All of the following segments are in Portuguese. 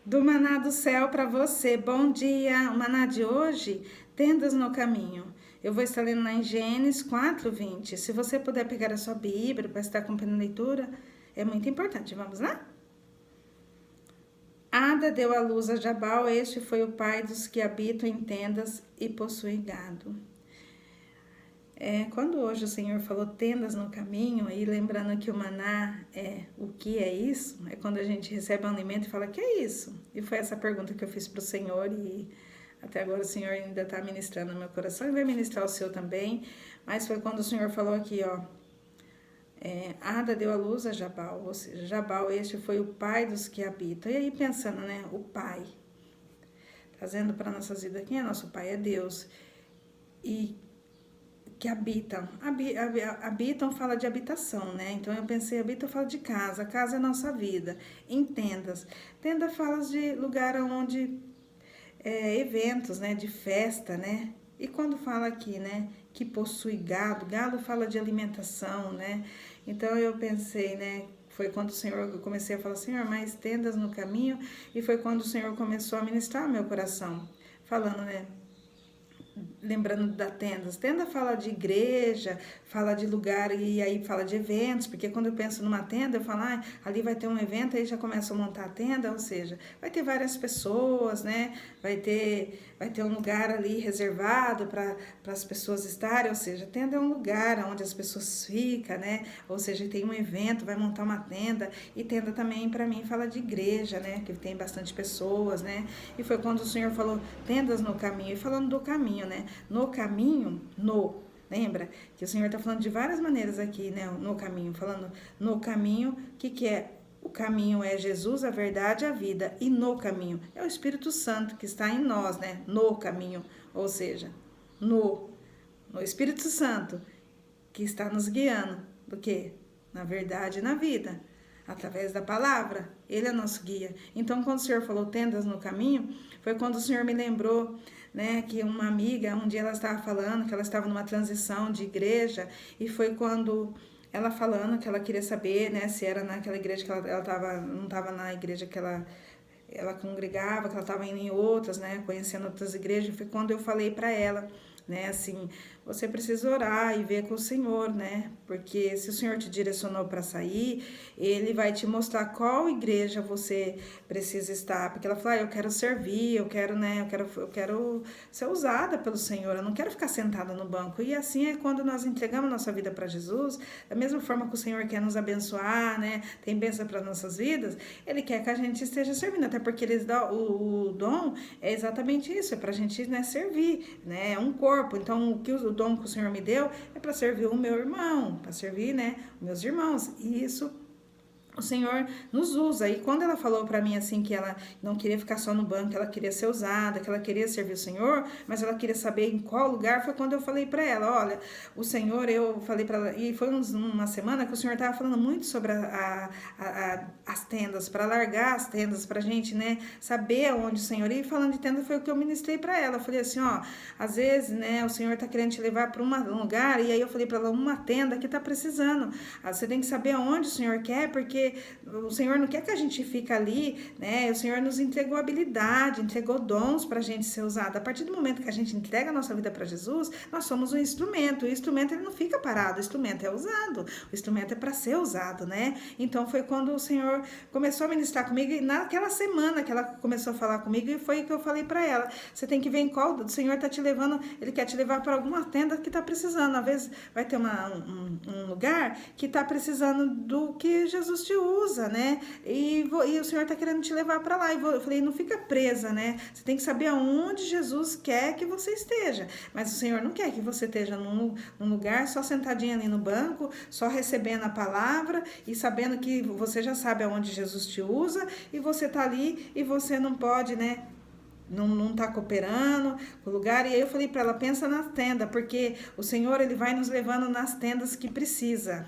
Do Maná do Céu para você. Bom dia. O Maná de hoje, tendas no caminho. Eu vou estar lendo lá em Gênesis 4:20. Se você puder pegar a sua Bíblia para estar acompanhando a leitura, é muito importante. Vamos lá? Ada deu à luz a Jabal, este foi o pai dos que habitam em tendas e possuem gado. Quando hoje o Senhor falou tendas no caminho, e lembrando que o maná o que é isso, é quando a gente recebe um alimento e fala, que é isso? E foi essa pergunta que eu fiz para o Senhor e até agora o Senhor ainda está ministrando no meu coração e vai ministrar o seu também, mas foi quando o Senhor falou aqui, Ada deu à luz a Jabal, ou seja, Jabal este foi o pai dos que habitam. E aí pensando, o pai, trazendo para nossas vidas, quem é nosso pai? É Deus. E que habitam fala de habitação, né? Então eu pensei, habitam fala de casa, casa é nossa vida, em tendas. Tenda fala de lugar onde eventos, né? De festa, né? E quando fala aqui, né? Que possui gado, gado fala de alimentação, né? Então eu pensei, né? Foi quando o Senhor, eu comecei a falar, Senhor, mais tendas no caminho, e foi quando o Senhor começou a ministrar meu coração, falando, né? Lembrando da tendas, tenda fala de igreja, fala de lugar e aí fala de eventos, porque quando eu penso numa tenda, eu falo, ali vai ter um evento, aí já começa a montar a tenda, ou seja, vai ter várias pessoas, né? Vai ter um lugar ali reservado para as pessoas estarem, ou seja, tenda é um lugar onde as pessoas ficam, né? Ou seja, tem um evento, vai montar uma tenda, e tenda também para mim fala de igreja, né? Que tem bastante pessoas, né? E foi quando o Senhor falou tendas no caminho, e falando do caminho, né? No caminho, lembra que o Senhor está falando de várias maneiras aqui, né? No caminho, falando no caminho, o que é? O caminho é Jesus, a verdade, a vida. E no caminho é o Espírito Santo que está em nós, né? No caminho, ou seja, no Espírito Santo que está nos guiando. Do que? Na verdade e na vida. Através da palavra, Ele é nosso guia. Então, quando o Senhor falou tendas no caminho, foi quando o Senhor me lembrou, né, que uma amiga, um dia ela estava falando que ela estava numa transição de igreja, e foi quando ela falando que ela queria saber, né, se era naquela igreja que ela tava, não estava na igreja que ela congregava, que ela estava indo em outras, né, conhecendo outras igrejas. Foi quando eu falei para ela, né, assim, você precisa orar e ver com o Senhor, né, porque se o Senhor te direcionou para sair, Ele vai te mostrar qual igreja você precisa estar, porque ela falou, eu quero servir, eu quero, né, eu quero ser usada pelo Senhor, eu não quero ficar sentada no banco. E assim é quando nós entregamos nossa vida para Jesus, da mesma forma que o Senhor quer nos abençoar, né, tem bênção para nossas vidas, Ele quer que a gente esteja servindo, até porque Ele dá o dom, é exatamente isso, é para a gente, né, servir, né, é um corpo. Então, o dom que o Senhor me deu é para servir o meu irmão, para servir, né, os meus irmãos. E isso o Senhor nos usa. E quando ela falou para mim assim que ela não queria ficar só no banco, que ela queria ser usada, que ela queria servir o Senhor, mas ela queria saber em qual lugar, foi quando eu falei para ela, olha, o Senhor, eu falei para ela, e foi uma semana que o Senhor estava falando muito sobre as tendas, para largar as tendas, pra gente, né, saber onde o Senhor ia. E falando de tenda, foi o que eu ministrei para ela. Eu falei assim, às vezes, né, o Senhor tá querendo te levar para um lugar, e aí eu falei para ela, uma tenda que tá precisando. Você tem que saber aonde o Senhor quer, porque o Senhor não quer que a gente fique ali, né? O Senhor nos entregou habilidade, entregou dons para a gente ser usado. A partir do momento que a gente entrega a nossa vida para Jesus, nós somos um instrumento. O instrumento ele não fica parado, o instrumento é usado. O instrumento é para ser usado, né? Então foi quando o Senhor começou a ministrar comigo, e naquela semana que ela começou a falar comigo, e foi que eu falei para ela, você tem que ver em qual, o Senhor está te levando, Ele quer te levar para alguma tenda que está precisando. Às vezes vai ter um lugar que está precisando do que Jesus te usa, né? E o Senhor tá querendo te levar para lá. Eu falei, não fica presa, né? Você tem que saber aonde Jesus quer que você esteja. Mas o Senhor não quer que você esteja num lugar só sentadinha ali no banco, só recebendo a palavra e sabendo que você já sabe aonde Jesus te usa, e você tá ali e você não pode, né? Não tá cooperando com o lugar. E aí eu falei para ela, pensa na tenda, porque o Senhor ele vai nos levando nas tendas que precisa.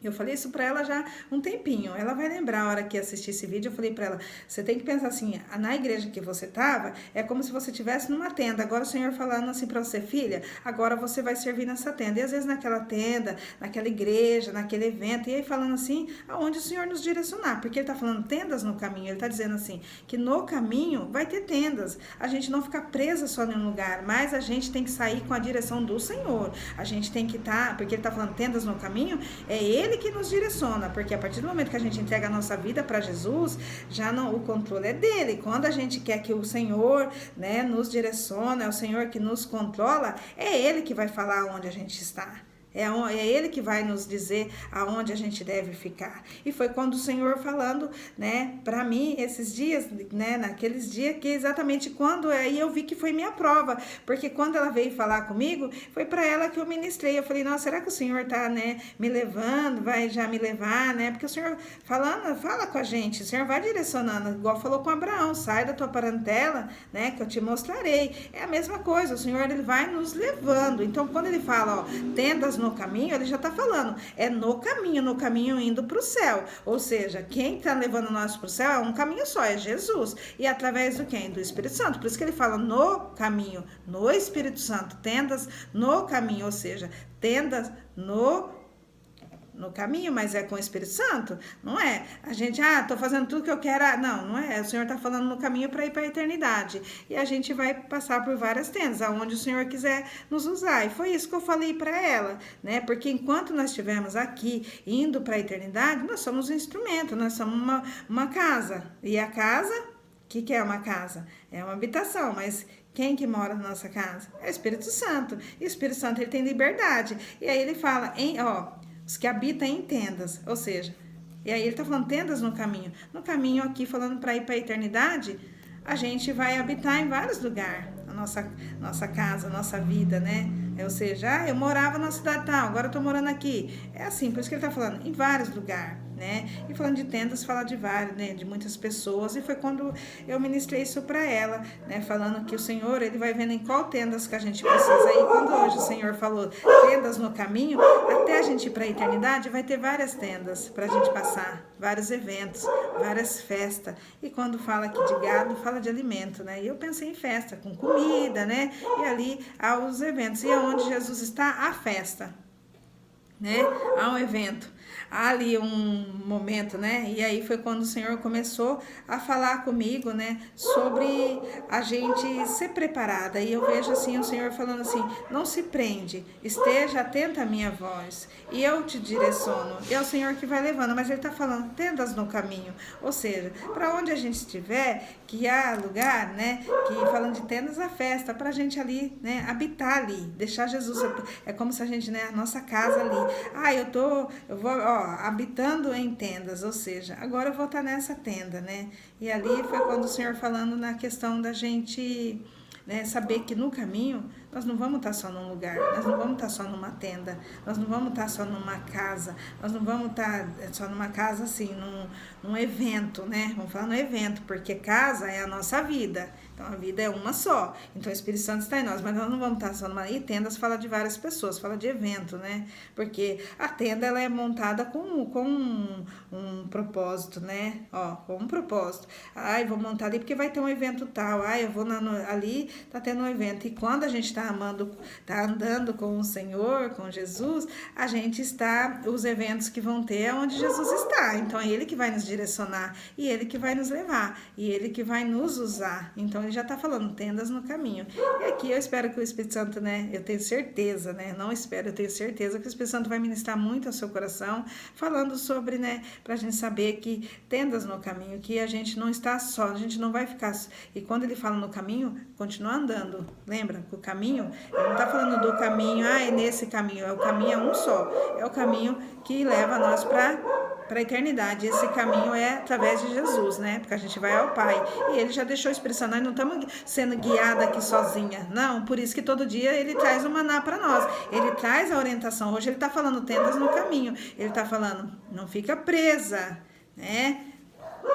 Eu falei isso pra ela já um tempinho. Ela vai lembrar a hora que assistir esse vídeo. Eu falei pra ela, você tem que pensar assim, na igreja que você tava, é como se você estivesse numa tenda. Agora o Senhor falando assim pra você, filha, agora você vai servir nessa tenda. E às vezes naquela tenda, naquela igreja, naquele evento, e aí falando assim, aonde o Senhor nos direcionar. Porque ele tá falando tendas no caminho. Ele tá dizendo assim, que no caminho vai ter tendas. A gente não ficar presa só em um lugar, mas a gente tem que sair com a direção do Senhor. A gente tem que estar, porque ele tá falando tendas no caminho, é ele que nos direciona, porque a partir do momento que a gente entrega a nossa vida para Jesus, já não, o controle é dele. Quando a gente quer que o Senhor, né, nos direcione, é o Senhor que nos controla, é ele que vai falar onde a gente está. É ele que vai nos dizer aonde a gente deve ficar. E foi quando o Senhor falando, né, para mim, esses dias, né, naqueles dias, que exatamente quando aí eu vi que foi minha prova. Porque quando ela veio falar comigo, foi para ela que eu ministrei. Eu falei, nossa, será que o Senhor tá, né, me levando, vai já me levar, né? Porque o Senhor fala com a gente, o Senhor vai direcionando, igual falou com Abraão, sai da tua parentela, né, que eu te mostrarei. É a mesma coisa, o Senhor, ele vai nos levando. Então, quando ele fala, ó, tendas no caminho, ele já está falando, é no caminho indo para o céu. Ou seja, quem está levando nós para o céu é um caminho só, é Jesus. E através do quem? Do Espírito Santo. Por isso que ele fala no caminho, no Espírito Santo, tendas no caminho, ou seja, tendas no caminho, mas é com o Espírito Santo, não é? A gente, tô fazendo tudo que eu quero, não é? O Senhor tá falando no caminho para ir para a eternidade, e a gente vai passar por várias tendas, aonde o Senhor quiser nos usar, e foi isso que eu falei para ela, né? Porque enquanto nós estivermos aqui, indo para a eternidade, nós somos um instrumento, nós somos uma casa, e a casa, o que é uma casa? É uma habitação, mas quem que mora na nossa casa? É o Espírito Santo, e o Espírito Santo, ele tem liberdade, e aí ele fala, os que habitam em tendas, ou seja, e aí ele está falando tendas no caminho. No caminho aqui, falando para ir para a eternidade, a gente vai habitar em vários lugares, a nossa casa, a nossa vida, né? Ou seja, eu morava na cidade tal, agora eu tô morando aqui. É assim, por isso que ele tá falando, em vários lugares, né? E falando de tendas, fala de vários, né? De muitas pessoas. E foi quando eu ministrei isso para ela, né? Falando que o Senhor, ele vai vendo em qual tendas que a gente precisa ir. Quando hoje o Senhor falou tendas no caminho, até a gente ir para a eternidade, vai ter várias tendas pra gente passar, vários eventos, várias festas. E quando fala aqui de gado, fala de alimento, né? E eu pensei em festa, com comida, né? E ali há os eventos. E onde Jesus está, a festa, né? Há um evento, há ali um momento, né? E aí foi quando o Senhor começou a falar comigo, né? Sobre a gente ser preparada. E eu vejo assim, o Senhor falando assim, não se prende, esteja atenta à minha voz, e eu te direciono. E é o Senhor que vai levando, mas ele tá falando, tendas no caminho. Ou seja, para onde a gente estiver, que há lugar, né? Que falando de tendas, a festa, pra gente ali, né? Habitar ali, deixar Jesus, é como se a gente, né? A nossa casa ali. Eu vou, habitando em tendas, ou seja, agora eu vou estar nessa tenda, né? E ali foi quando o Senhor falando na questão da gente, né, saber que no caminho nós não vamos estar só num lugar, nós não vamos estar só numa tenda, nós não vamos estar só numa casa, nós não vamos estar só numa casa assim, num evento, né? Vamos falar no evento, porque casa é a nossa vida. Então, a vida é uma só. Então, o Espírito Santo está em nós. Mas nós não vamos estar só numa... E tendas fala de várias pessoas, fala de evento, né? Porque a tenda, ela é montada com um propósito, né? Com um propósito. Eu vou montar ali porque vai ter um evento tal. Eu vou ali, tá tendo um evento. E quando a gente está andando com o Senhor, com Jesus, a gente está... Os eventos que vão ter é onde Jesus está. Então, é Ele que vai nos direcionar. E Ele que vai nos levar. E Ele que vai nos usar. Então, ele já está falando, tendas no caminho. E aqui eu espero que o Espírito Santo, né, eu tenho certeza, né, não espero, eu tenho certeza que o Espírito Santo vai ministrar muito ao seu coração, falando sobre, né, pra gente saber que tendas no caminho, que a gente não está só, a gente não vai ficar... E quando ele fala no caminho, continua andando. Lembra? O caminho, ele não está falando do caminho, é nesse caminho, o caminho é um só. É o caminho que leva nós para a eternidade. Esse caminho é através de Jesus, né? Porque a gente vai ao Pai. E ele já deixou expressando, nós não estamos sendo guiados aqui sozinha. Não, por isso que todo dia ele traz o maná para nós. Ele traz a orientação. Hoje ele está falando tendas no caminho. Ele está falando, não fica presa, né?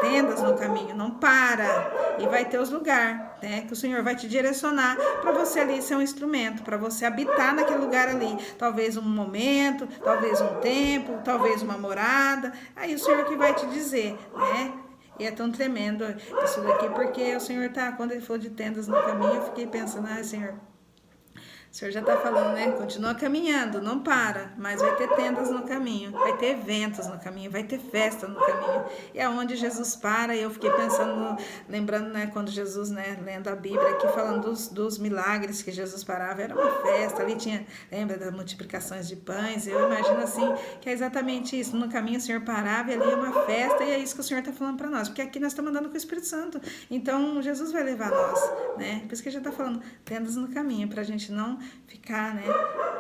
Tendas no no caminho, não para. E vai ter os lugares, né, que o Senhor vai te direcionar para você ali ser um instrumento, para você habitar naquele lugar ali. Talvez um momento, talvez um tempo, talvez uma morada. Aí o Senhor que vai te dizer, né? E é tão tremendo isso daqui, porque o Senhor tá, quando ele falou de tendas no caminho, eu fiquei pensando, Senhor, o Senhor já está falando, né? Continua caminhando, não para, mas vai ter tendas no caminho, vai ter eventos no caminho, vai ter festa no caminho. E é onde Jesus para, e eu fiquei pensando, lembrando, né, quando Jesus, né, lendo a Bíblia aqui, falando dos milagres que Jesus parava, era uma festa, ali tinha, lembra das multiplicações de pães? Eu imagino assim, que é exatamente isso, no caminho o Senhor parava e ali é uma festa, e é isso que o Senhor está falando para nós, porque aqui nós estamos andando com o Espírito Santo, então Jesus vai levar nós, né? Por isso que já está falando, tendas no caminho, para a gente não ficar, né,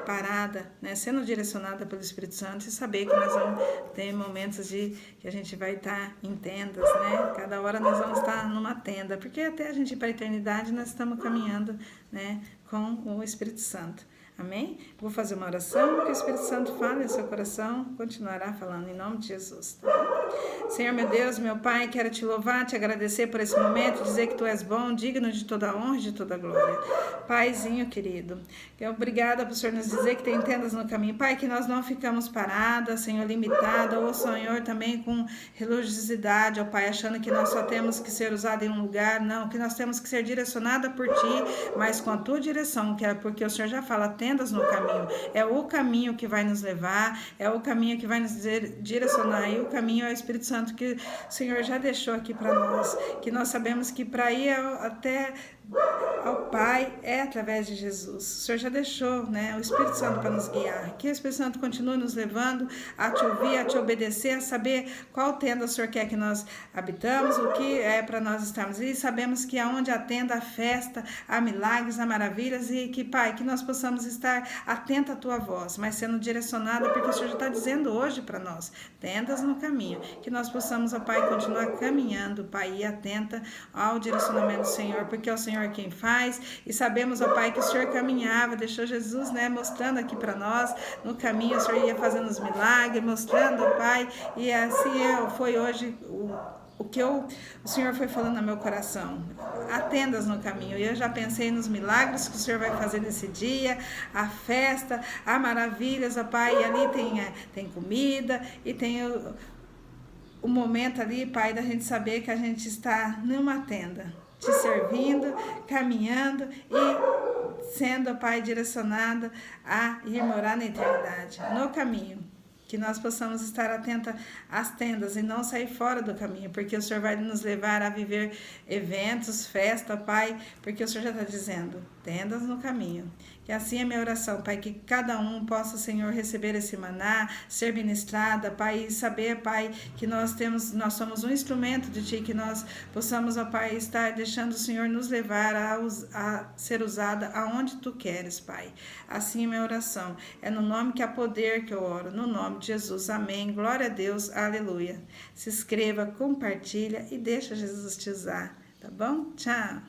parada, né, sendo direcionada pelo Espírito Santo e saber que nós vamos ter momentos que a gente vai estar em tendas, né, cada hora nós vamos estar numa tenda, porque até a gente ir para a eternidade nós estamos caminhando, né, com o Espírito Santo. Amém? Vou fazer uma oração, que o Espírito Santo fale no seu coração, continuará falando em nome de Jesus. Tá? Senhor, meu Deus, meu Pai, quero te louvar, te agradecer por esse momento, dizer que tu és bom, digno de toda a honra e de toda a glória. Paizinho querido, obrigada por o Senhor nos dizer que tem tendas no caminho. Pai, que nós não ficamos paradas, Senhor, limitada, ou Senhor, também com religiosidade, ó Pai, achando que nós só temos que ser usados em um lugar, não, que nós temos que ser direcionada por Ti, mas com a Tua direção, que é porque o Senhor já fala, tendas no caminho, é o caminho que vai nos levar, é o caminho que vai nos direcionar, e o caminho é o Espírito Santo que o Senhor já deixou aqui para nós, que nós sabemos que para ir até ao Pai é através de Jesus. O Senhor já deixou, né, o Espírito Santo para nos guiar. Que o Espírito Santo continue nos levando a te ouvir, a te obedecer, a saber qual tenda o Senhor quer que nós habitamos, o que é para nós estarmos. E sabemos que aonde há tenda, há festa, há milagres, há maravilhas, e que, Pai, que nós possamos estar atenta à Tua voz, mas sendo direcionada, porque o Senhor já está dizendo hoje para nós, tendas no caminho, que nós possamos, ó Pai, continuar caminhando, Pai, e atenta ao direcionamento do Senhor, porque é o Senhor quem faz, e sabemos, ó Pai, que o Senhor caminhava, deixou Jesus, né, mostrando aqui para nós, no caminho o Senhor ia fazendo os milagres, mostrando, ó Pai, e assim foi hoje o que o Senhor foi falando no meu coração, há tendas no caminho, e eu já pensei nos milagres que o Senhor vai fazer nesse dia, a festa, há maravilhas, ó Pai, e ali tem comida, e tem o momento ali, Pai, da gente saber que a gente está numa tenda, te servindo, caminhando e sendo, Pai, direcionada a ir morar na eternidade, no caminho. Que nós possamos estar atentos às tendas e não sair fora do caminho, porque o Senhor vai nos levar a viver eventos, festa, Pai, porque o Senhor já está dizendo, tendas no caminho. Que assim é minha oração, Pai, que cada um possa, Senhor, receber esse maná, ser ministrada, Pai, e saber, Pai, que nós somos um instrumento de Ti, que nós possamos, ó Pai, estar deixando o Senhor nos levar a ser usada aonde Tu queres, Pai. Assim é minha oração. É no nome que há poder que eu oro, no nome de Jesus. Amém. Glória a Deus. Aleluia. Se inscreva, compartilha e deixa Jesus te usar. Tá bom? Tchau.